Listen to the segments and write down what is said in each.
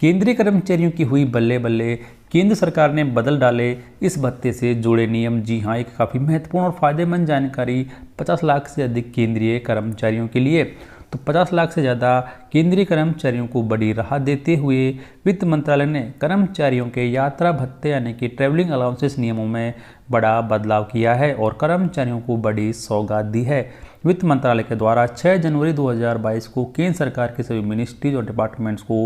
केंद्रीय कर्मचारियों की हुई बल्ले बल्ले, केंद्र सरकार ने बदल डाले इस भत्ते से जुड़े नियम। जी हाँ, एक काफ़ी महत्वपूर्ण और फायदेमंद जानकारी 50 लाख से अधिक केंद्रीय कर्मचारियों के लिए। तो 50 लाख से ज़्यादा केंद्रीय कर्मचारियों को बड़ी राहत देते हुए वित्त मंत्रालय ने कर्मचारियों के यात्रा भत्ते यानी कि ट्रैवलिंग अलाउंसेस नियमों में बड़ा बदलाव किया है और कर्मचारियों को बड़ी सौगात दी है। वित्त मंत्रालय के द्वारा 6 जनवरी 2022 को केंद्र सरकार के सभी मिनिस्ट्रीज और डिपार्टमेंट्स को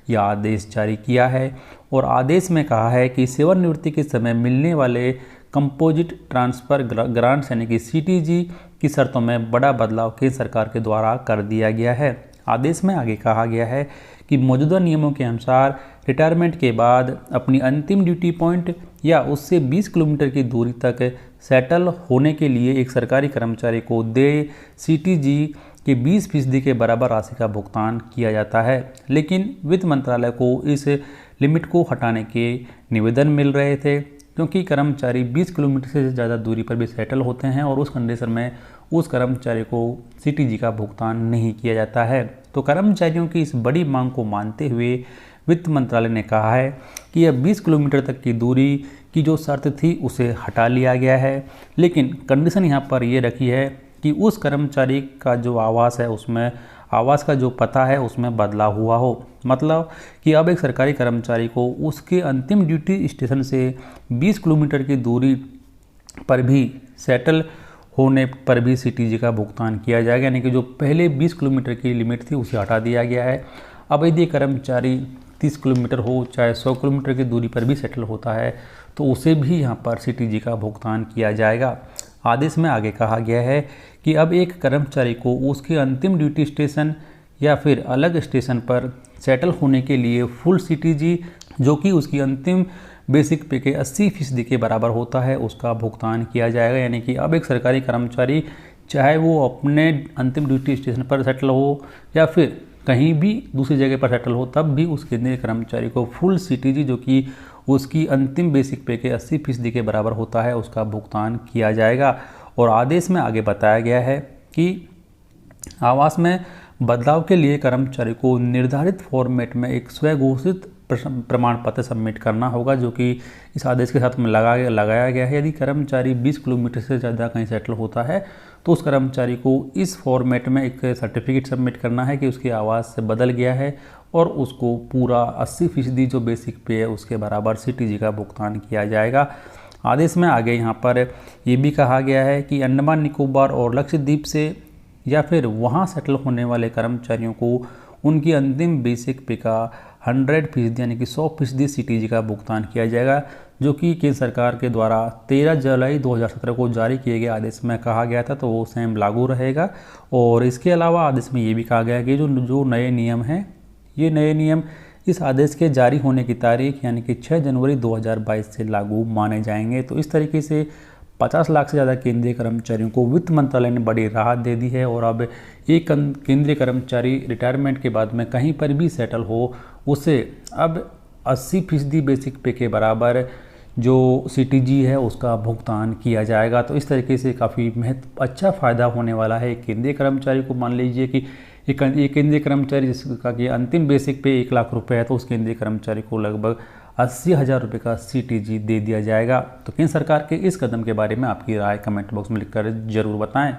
यह आदेश जारी किया है और आदेश में कहा है कि सेवानिवृत्ति के समय मिलने वाले कंपोजिट ट्रांसफर ग्रांट्स यानी कि सीटीजी की शर्तों में बड़ा बदलाव केंद्र सरकार के द्वारा कर दिया गया है। आदेश में आगे कहा गया है कि मौजूदा नियमों के अनुसार रिटायरमेंट के बाद अपनी अंतिम ड्यूटी पॉइंट या उससे 20 किलोमीटर की दूरी तक सेटल होने के लिए एक सरकारी कर्मचारी को देय सीटीजी के 20% के बराबर राशि का भुगतान किया जाता है। लेकिन वित्त मंत्रालय को इस लिमिट को हटाने के निवेदन मिल रहे थे क्योंकि कर्मचारी 20 किलोमीटर से ज़्यादा दूरी पर भी सेटल होते हैं और उस कंडीशन में उस कर्मचारी को सीटीजी का भुगतान नहीं किया जाता है। तो कर्मचारियों की इस बड़ी मांग को मानते हुए वित्त मंत्रालय ने कहा है कि यह 20 किलोमीटर तक की दूरी की जो शर्त थी उसे हटा लिया गया है, लेकिन कंडीशन यहाँ पर ये रखी है कि उस कर्मचारी का जो आवास है उसमें आवास का जो पता है उसमें बदलाव हुआ हो। मतलब कि अब एक सरकारी कर्मचारी को उसके अंतिम ड्यूटी स्टेशन से 20 किलोमीटर की दूरी पर भी सेटल होने पर भी सीटीजी का भुगतान किया जाएगा, यानी कि जो पहले 20 किलोमीटर की लिमिट थी उसे हटा दिया गया है। अब यदि कर्मचारी 30 किलोमीटर हो चाहे 100 किलोमीटर की दूरी पर भी सेटल होता है तो उसे भी यहाँ पर सीटीजी का भुगतान किया जाएगा। आदेश में आगे कहा गया है कि अब एक कर्मचारी को उसके अंतिम ड्यूटी स्टेशन या फिर अलग स्टेशन पर सेटल होने के लिए फुल सीटीजी जो कि उसकी अंतिम बेसिक पे के 80% के बराबर होता है उसका भुगतान किया जाएगा। यानी कि अब एक सरकारी कर्मचारी चाहे वो अपने अंतिम ड्यूटी स्टेशन पर सेटल हो या फिर कहीं भी दूसरी जगह पर सेटल हो तब भी उस केंद्रीय कर्मचारी को फुल सीटीजी जो कि उसकी अंतिम बेसिक पे के 80% के बराबर होता है उसका भुगतान किया जाएगा। और आदेश में आगे बताया गया है कि आवास में बदलाव के लिए कर्मचारी को निर्धारित फॉर्मेट में एक स्वघोषित प्रमाण पत्र सबमिट करना होगा जो कि इस आदेश के साथ में लगाया गया है। यदि कर्मचारी 20 किलोमीटर से ज़्यादा कहीं सेटल होता है तो उस कर्मचारी को इस फॉर्मेट में एक सर्टिफिकेट सबमिट करना है कि उसके आवास से बदल गया है और उसको पूरा 80% जो बेसिक पे है उसके बराबर सीटीजी का भुगतान किया जाएगा। आदेश में आगे यहाँ पर ये भी कहा गया है कि अंडमान निकोबार और लक्षद्वीप से या फिर वहाँ सेटल होने वाले कर्मचारियों को उनकी अंतिम बेसिक पे का 100% यानी कि 100% सीटीजी का भुगतान किया जाएगा जो कि केंद्र सरकार के द्वारा 13 जुलाई 2017 को जारी किए गए आदेश में कहा गया था, तो वो सेम लागू रहेगा। और इसके अलावा आदेश में ये भी कहा गया है कि जो नए नियम हैं ये नए नियम इस आदेश के जारी होने की तारीख यानी कि 6 जनवरी 2022 से लागू माने जाएंगे। तो इस तरीके से 50 लाख से ज़्यादा केंद्रीय कर्मचारियों को वित्त मंत्रालय ने बड़ी राहत दे दी है और अब एक केंद्रीय कर्मचारी रिटायरमेंट के बाद में कहीं पर भी सेटल हो उसे अब 80% बेसिक पे के बराबर जो सीटीजी है उसका भुगतान किया जाएगा। तो इस तरीके से काफ़ी अच्छा फ़ायदा होने वाला है केंद्रीय कर्मचारी को। मान लीजिए कि एक केंद्रीय कर्मचारी जिसका कि अंतिम बेसिक पे 1 लाख रुपए है तो उस केंद्रीय कर्मचारी को लगभग 80,000 रुपये का सीटीजी दे दिया जाएगा। तो केंद्र सरकार के इस कदम के बारे में आपकी राय कमेंट बॉक्स में लिखकर जरूर बताएं।